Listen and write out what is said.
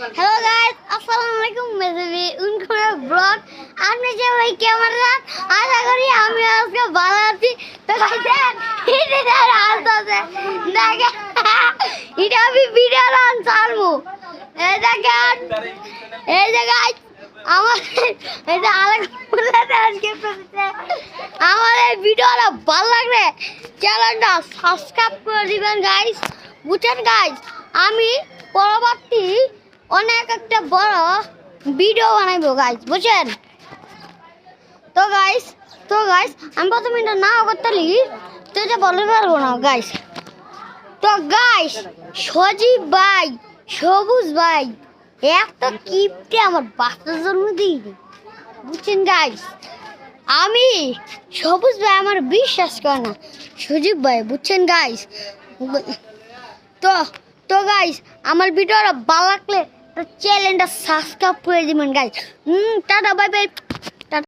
hello guys अस्सलाम वालेकुम मेरे उनको ब्लॉग आपने जो भाई कैमरा आशा करी আমি আজকে ভালো আছি তো গাইস এটা রাস্তা আছে দেখে এটা আমি ভিডিও রান চালবো এই দেখেন এই যে গাইস আমার এটা আলাদা বলে আজকে আমার এই ভিডিওটা ভালো লাগলে চ্যানেলটা সাবস্ক্রাইব করে দিবেন গাইস বুঝছেন গাইস আমি পরবর্তী অনেক একটা বড় ভিডিও বানাইবো গাইস বুঝছেন তো গাইস আমি প্রথমে এটা না করতেলি তো এটা বলতে পারবো না গাইস তো গাইস সজীব ভাই সবুজ ভাই একটা কিপটে আমার বাচ্চার জন্ম দিইনি বুঝছেন গাইস আমি সবুজ ভাই আমার বিশ্বাস করে না সজীব ভাই বুঝছেন গাইস তো তো গাইস আমার ভিডিওটা ভালো লাগলে চ্যানেলটা সাবস্ক্রাইব করে দিবেন গাইস টাটা বাই বাই